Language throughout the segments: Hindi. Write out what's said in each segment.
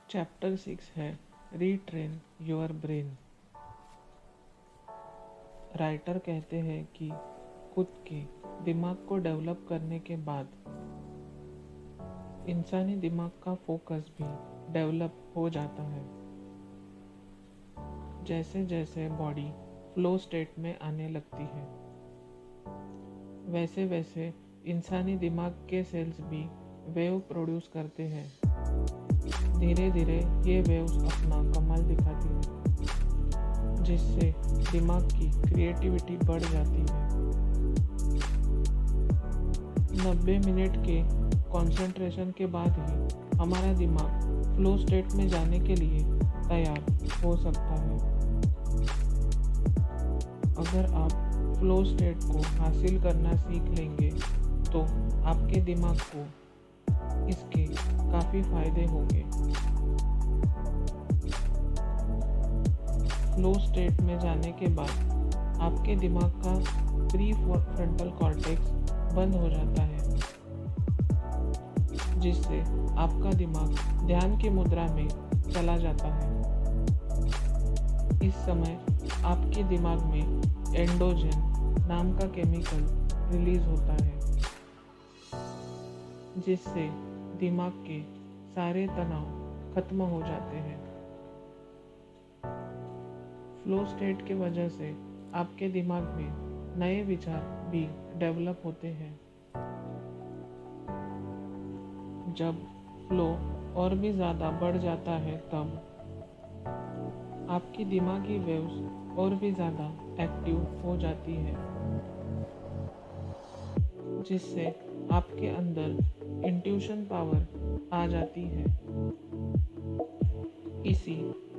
चैप्टर 6 है रीट्रेन योर ब्रेन। राइटर कहते हैं कि खुद के दिमाग को डेवलप करने के बाद इंसानी दिमाग का फोकस भी डेवलप हो जाता है। जैसे जैसे बॉडी फ्लो स्टेट में आने लगती है, वैसे वैसे इंसानी दिमाग के सेल्स भी वेव प्रोड्यूस करते हैं। धीरे धीरे ये वेव्स अपना कमाल दिखाती है, जिससे दिमाग की क्रिएटिविटी बढ़ जाती है। 90 मिनट के कंसंट्रेशन के बाद ही हमारा दिमाग फ्लो स्टेट में जाने के लिए तैयार हो सकता है। अगर आप फ्लो स्टेट को हासिल करना सीख लेंगे तो आपके दिमाग को इसके काफ़ी फायदे होंगे। फ्लो स्टेट में जाने के बाद आपके दिमाग का प्री फ्रंटल कॉर्टेक्स बंद हो जाता है, जिससे आपका दिमाग ध्यान की मुद्रा में चला जाता है। इस समय आपके दिमाग में एंडोजन नाम का केमिकल रिलीज होता है, जिससे दिमाग के सारे तनाव खत्म हो जाते हैं। फ्लो स्टेट की वजह से आपके दिमाग में नए विचार भी डेवलप होते हैं। जब फ्लो और भी ज़्यादा बढ़ जाता है तब आपकी दिमागी वेव्स और भी ज़्यादा एक्टिव हो जाती है, जिससे आपके अंदर इंट्यूशन पावर आ जाती है। इसी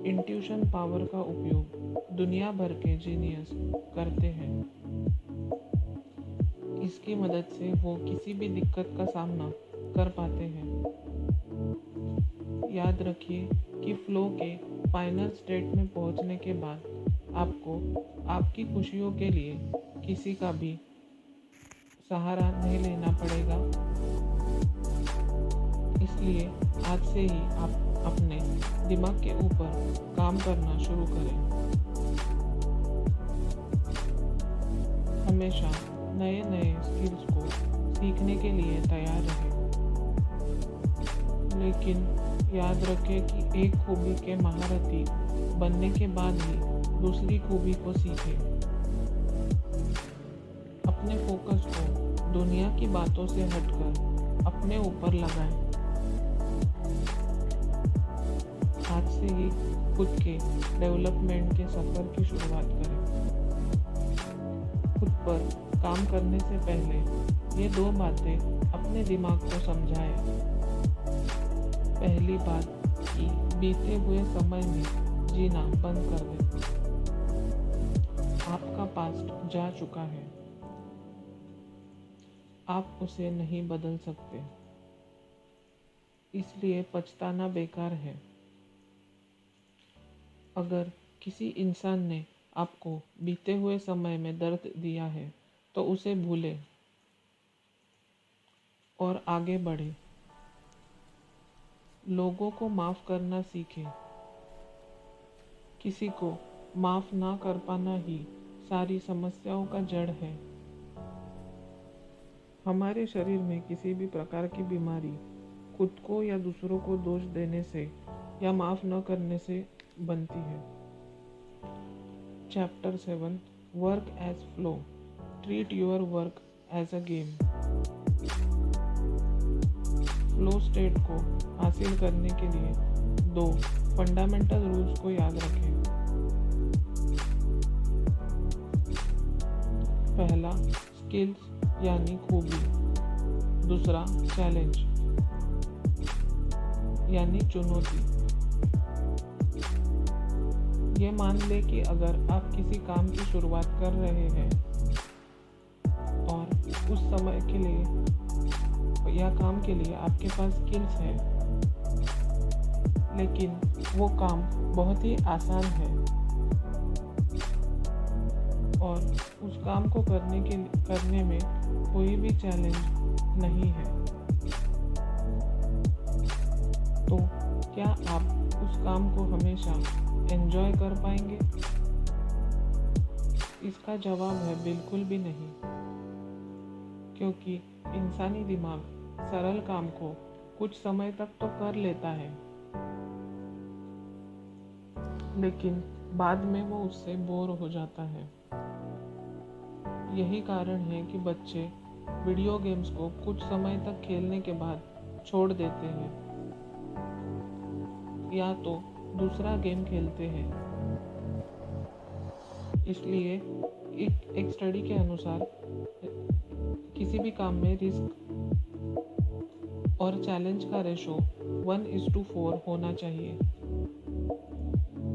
इंट्यूशन पावर का उपयोग दुनिया भर के जीनियस करते हैं। इसकी मदद से वो किसी भी दिक्कत का सामना कर पाते हैं। याद रखिए कि फ्लो के फाइनल स्टेट में पहुंचने के बाद आपको आपकी खुशियों के लिए किसी का भी सहारा नहीं लेना पड़ेगा। इसलिए आज से ही आप अपने दिमाग के ऊपर काम करना शुरू करें। हमेशा नए नए स्किल्स को सीखने के लिए तैयार रहें, लेकिन याद रखें कि एक खूबी के महारथी बनने के बाद ही दूसरी खूबी को सीखें। अपने फोकस को दुनिया की बातों से हटकर अपने ऊपर लगाएं। आज से ही खुद के डेवलपमेंट के सफ़र की शुरुआत करें। खुद पर काम करने से पहले ये 2 बातें अपने दिमाग को समझाएं। पहली बात कि बीते हुए समय में जीना बंद कर दें। आपका पास्ट जा चुका है, आप उसे नहीं बदल सकते, इसलिए पछताना बेकार है। अगर किसी इंसान ने आपको बीते हुए समय में दर्द दिया है तो उसे भूलें और आगे बढ़ें। लोगों को माफ़ करना सीखें। किसी को माफ़ ना कर पाना ही सारी समस्याओं का जड़ है। हमारे शरीर में किसी भी प्रकार की बीमारी खुद को या दूसरों को दोष देने से या माफ़ न करने से बनती है। Chapter 7 work as flow. Treat your work as a game. Flow state को हासिल करने के लिए 2 फंडामेंटल रूल्स को याद रखें। पहला स्किल्स यानी खूबी, दूसरा चैलेंज यानी चुनौती। ये मान लें कि अगर आप किसी काम की शुरुआत कर रहे हैं और उस समय के लिए या काम के लिए आपके पास स्किल्स है, लेकिन वो काम बहुत ही आसान है और उस काम को करने में कोई भी चैलेंज नहीं है, तो क्या आप उस काम को हमेशा एंजॉय कर पाएंगे? इसका जवाब है बिल्कुल भी नहीं, क्योंकि इंसानी दिमाग सरल काम को कुछ समय तक तो कर लेता है, लेकिन बाद में वो उससे बोर हो जाता है। यही कारण है कि बच्चे वीडियो गेम्स को कुछ समय तक खेलने के बाद छोड़ देते हैं या तो दूसरा गेम खेलते हैं। इसलिए एक स्टडी के अनुसार किसी भी काम में रिस्क और चैलेंज का रेशो 1:4 होना चाहिए।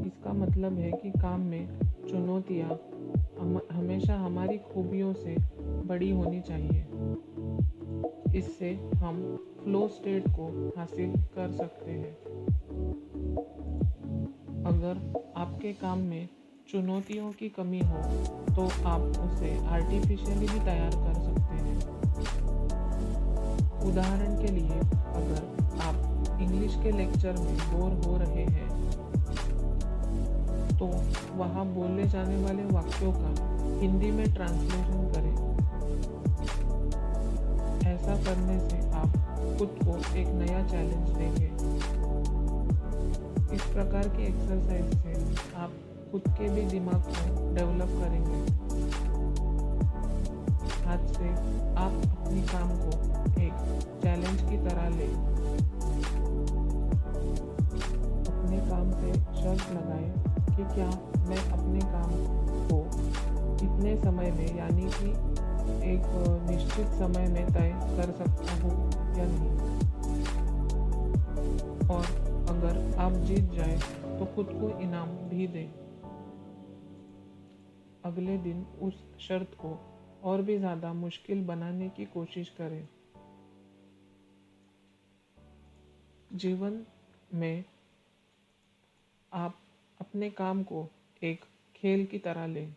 इसका मतलब है कि काम में चुनौतियाँ हमेशा हमारी खूबियों से बड़ी होनी चाहिए। इससे हम फ्लो स्टेट को हासिल कर सकते हैं। अगर आपके काम में चुनौतियों की कमी हो तो आप उसे आर्टिफिशियली भी तैयार कर सकते हैं। उदाहरण के लिए, अगर आप इंग्लिश के लेक्चर में बोर हो रहे हैं तो वहाँ बोले जाने वाले वाक्यों का हिंदी में ट्रांसलेशन करें। ऐसा करने से आप खुद को एक नया चैलेंज देंगे। इस प्रकार की एक्सरसाइज से आप खुद के भी दिमाग को डेवलप करेंगे। आज से आप अपने काम को एक चैलेंज की तरह लें। अपने काम पे शर्त लगाएं कि क्या मैं अपने काम को इतने समय में, यानी कि एक निश्चित समय में तय कर सकता हूँ या नहीं। और अगर आप जीत जाए तो खुद को इनाम भी दें। अगले दिन उस शर्त को और भी ज़्यादा मुश्किल बनाने की कोशिश करें। जीवन में आप अपने काम को एक खेल की तरह लें।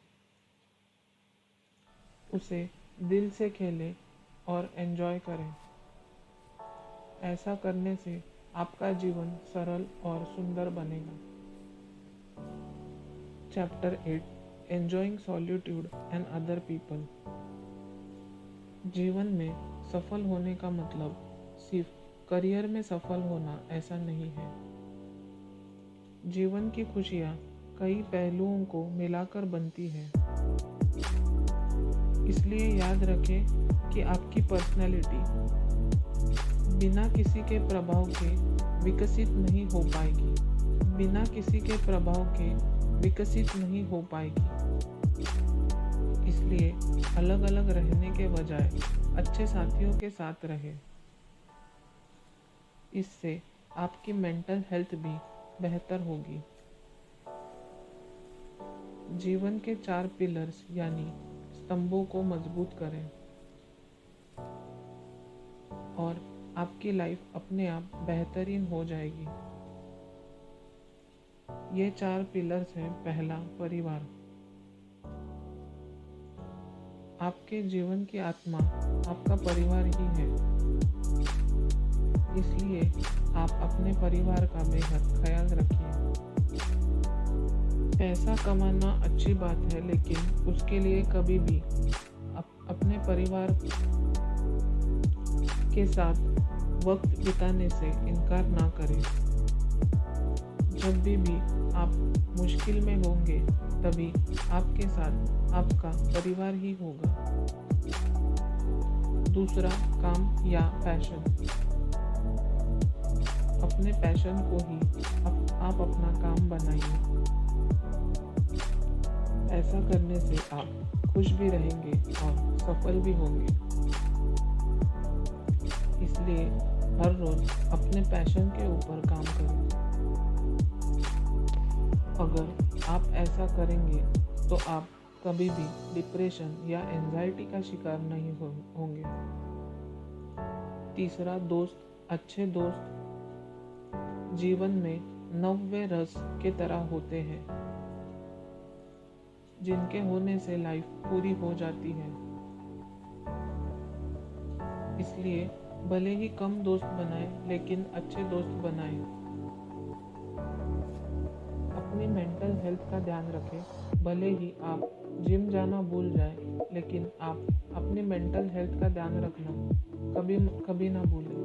उसे दिल से खेलें और एंजॉय करें। ऐसा करने से आपका जीवन सरल और सुंदर बनेगा। Chapter 8 enjoying solitude and other people. जीवन में सफल होने का मतलब सिर्फ करियर में सफल होना ऐसा नहीं है। जीवन की खुशियाँ कई पहलुओं को मिलाकर बनती है। इसलिए याद रखें कि आपकी पर्सनैलिटी बिना किसी के प्रभाव के विकसित नहीं हो पाएगी। बिना किसी के प्रभाव के विकसित नहीं हो पाएगी। इसलिए अलग अलग रहने के बजाय अच्छे साथियों के साथ रहें। इससे आपकी मेंटल हेल्थ भी बेहतर होगी। जीवन के 4 पिलर्स यानी स्तंभों को मजबूत करें और आपकी लाइफ अपने आप बेहतरीन हो जाएगी। ये 4 पिलर्स हैं। पहला, परिवार। आपके जीवन की आत्मा आपका परिवार ही है। इसलिए आप अपने परिवार का बेहद ख्याल रखिए। पैसा कमाना अच्छी बात है, लेकिन उसके लिए कभी भी अपने परिवार के साथ वक्त बिताने से इनकार ना करें। जब भी आप मुश्किल में होंगे तभी आपके साथ आपका परिवार ही होगा। दूसरा, काम या पैशन। अपने पैशन को ही आप अपना काम बनाइए। ऐसा करने से आप खुश भी रहेंगे और सफल भी होंगे। इसलिए हर रोज अपने पैशन के ऊपर काम करें। अगर आप ऐसा करेंगे तो आप कभी भी डिप्रेशन या एंजाइटी का शिकार नहीं होंगे। तीसरा, दोस्त। अच्छे दोस्त जीवन में नव्य रस के तरह होते हैं, जिनके होने से लाइफ पूरी हो जाती है। इसलिए भले ही कम दोस्त बनाएं, लेकिन अच्छे दोस्त बनाएं। हेल्थ का ध्यान रखें। भले ही आप जिम जाना भूल जाए, लेकिन आप अपनी मेंटल हेल्थ का ध्यान रखना कभी कभी ना भूलें।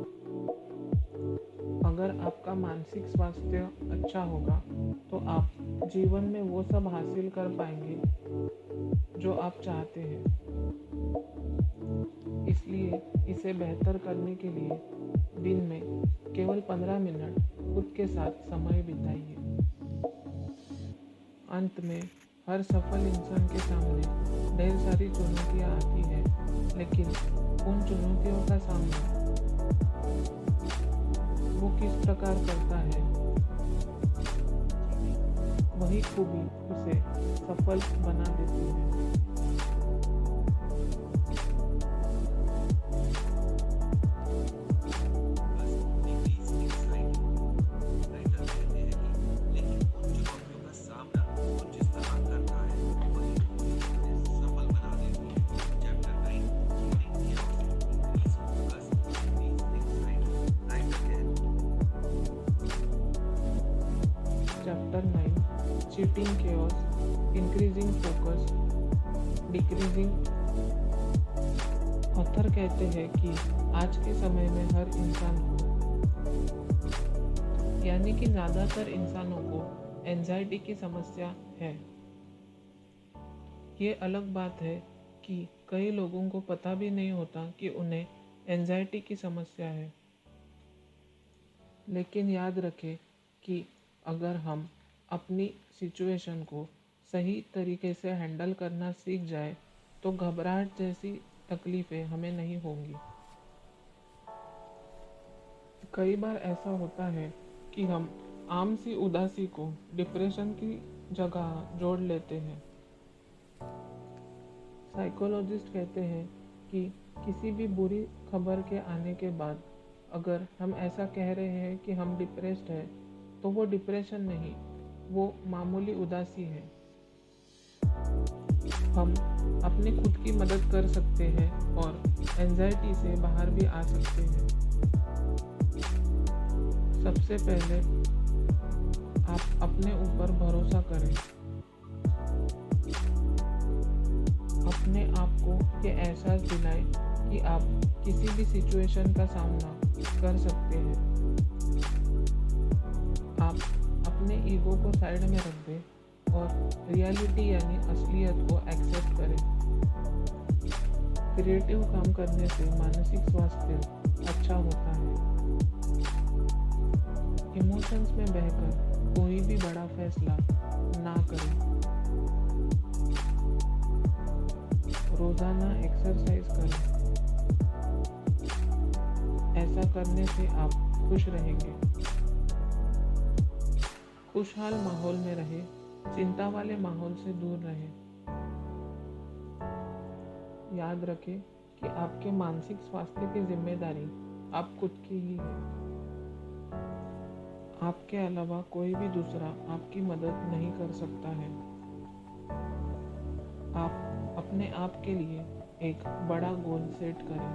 अगर आपका मानसिक स्वास्थ्य अच्छा होगा तो आप जीवन में वो सब हासिल कर पाएंगे जो आप चाहते हैं। इसलिए इसे बेहतर करने के लिए दिन में केवल 15 मिनट खुद के साथ समय बिताइए। अंत में हर सफल इंसान के सामने ढेर सारी चुनौतियां आती हैं, लेकिन उन चुनौतियों का सामना वो किस प्रकार करता है, वही खूबी उसे सफल बना देती है। Chapter 9 cheating chaos, increasing focus, decreasing. Author कहते हैं कि आज के समय में हर इंसान को, यानी कि ज़्यादातर इंसानों को एंजाइटी की समस्या है। ये अलग बात है कि कई लोगों को पता भी नहीं होता कि उन्हें एंजाइटी की समस्या है। लेकिन याद रखें कि अगर हम अपनी सिचुएशन को सही तरीके से हैंडल करना सीख जाए तो घबराहट जैसी तकलीफ़ें हमें नहीं होंगी। कई बार ऐसा होता है कि हम आम सी उदासी को डिप्रेशन की जगह जोड़ लेते हैं। साइकोलॉजिस्ट कहते हैं कि किसी भी बुरी खबर के आने के बाद अगर हम ऐसा कह रहे हैं कि हम डिप्रेस्ड हैं, तो वो डिप्रेशन नहीं, वो मामूली उदासी है। हम अपने खुद की मदद कर सकते हैं और एंजाइटी से बाहर भी आ सकते हैं। सबसे पहले आप अपने ऊपर भरोसा करें। अपने आप को ये एहसास दिलाएं कि आप किसी भी सिचुएशन का सामना कर सकते हैं। आप अपने ईगो को साइड में रख दें और रियलिटी यानी असलियत को एक्सेप्ट करें। क्रिएटिव काम करने से मानसिक स्वास्थ्य अच्छा होता है। इमोशंस में बहकर कोई भी बड़ा फैसला ना करें। रोजाना एक्सरसाइज करें। ऐसा करने से आप खुश रहेंगे। खुशहाल माहौल में रहे, चिंता वाले माहौल से दूर रहें। याद रखें कि आपके मानसिक स्वास्थ्य की जिम्मेदारी आप खुद की ही है। आपके अलावा कोई भी दूसरा आपकी मदद नहीं कर सकता है। आप अपने आप के लिए एक बड़ा गोल सेट करें।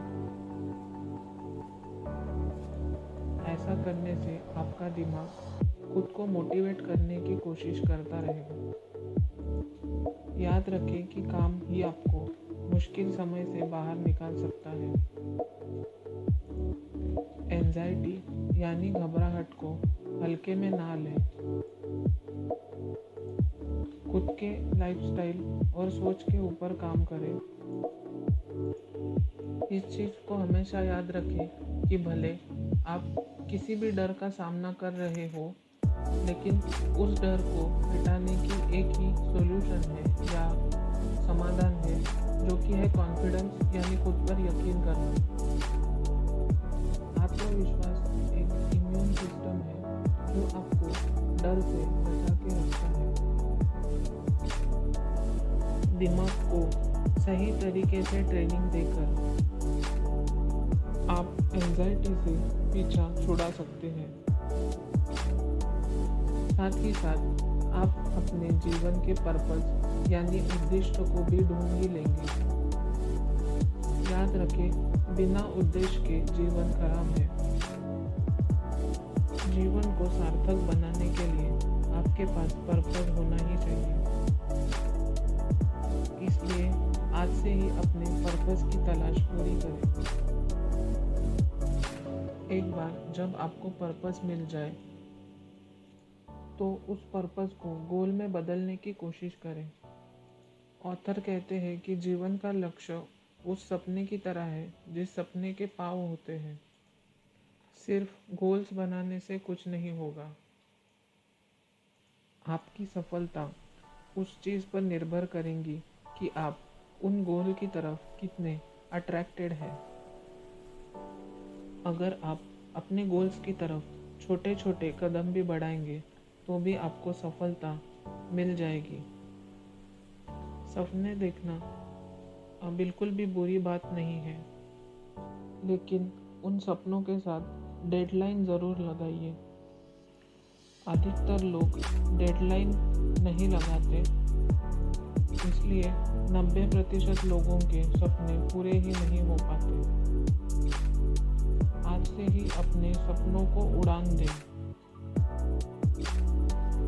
ऐसा करने से आपका दिमाग खुद को मोटिवेट करने की कोशिश करता रहेगा। याद रखें कि काम ही आपको मुश्किल समय से बाहर निकाल सकता है। एंजाइटी यानी घबराहट को हल्के में ना लें। खुद के लाइफस्टाइल और सोच के ऊपर काम करें। इस चीज़ को हमेशा याद रखें कि भले आप किसी भी डर का सामना कर रहे हो, लेकिन उस डर को मिटाने की एक ही सॉल्यूशन है या समाधान है, जो कि है कॉन्फिडेंस यानी खुद पर यकीन करना। आत्मविश्वास एक इम्यून सिस्टम है जो आपको डर से बचा के रखता है। दिमाग को सही तरीके से ट्रेनिंग देकर आप एंजाइटी से पीछा छुड़ा सकते हैं। साथ ही साथ आप अपने जीवन के पर्पस यानी उद्देश्य को भी ढूंढ ही लेंगे। याद रखें, बिना उद्देश्य के जीवन खराब है। जीवन को सार्थक बनाने के लिए आपके आपके पास पर्पस होना ही चाहिए। इसलिए आज से ही अपने पर्पस की तलाश पूरी करें। एक बार जब आपको पर्पस मिल जाए तो उस पर्पस को गोल में बदलने की कोशिश करें। ऑथर कहते हैं कि जीवन का लक्ष्य उस सपने की तरह है जिस सपने के पाँव होते हैं। सिर्फ गोल्स बनाने से कुछ नहीं होगा। आपकी सफलता उस चीज़ पर निर्भर करेंगी कि आप उन गोल की तरफ कितने अट्रैक्टेड हैं। अगर आप अपने गोल्स की तरफ छोटे छोटे कदम भी बढ़ाएंगे तो भी आपको सफलता मिल जाएगी। सपने देखना बिल्कुल भी बुरी बात नहीं है, लेकिन उन सपनों के साथ डेडलाइन ज़रूर लगाइए। अधिकतर लोग डेडलाइन नहीं लगाते, इसलिए 90% लोगों के सपने पूरे ही नहीं हो पाते। आज से ही अपने सपनों को उड़ान दें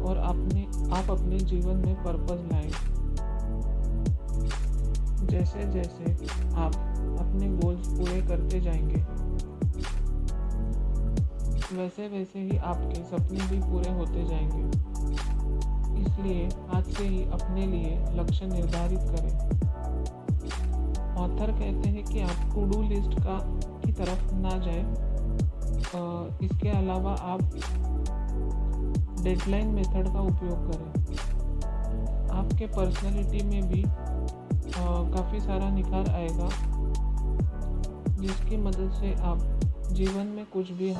और आप अपने जीवन में पर्पस लाएं। जैसे जैसे आप अपने गोल्स पूरे करते जाएंगे, वैसे वैसे ही आपके सपने भी पूरे होते जाएंगे। इसलिए आज से ही अपने लिए लक्ष्य निर्धारित करें। ऑथर कहते हैं कि आप टू डू लिस्ट की तरफ ना जाएं। इसके अलावा आप डेडलाइन मेथड का उपयोग करें। आपके पर्सनैलिटी में भी काफ़ी सारा निखार आएगा, जिसकी मदद से आप जीवन में कुछ भी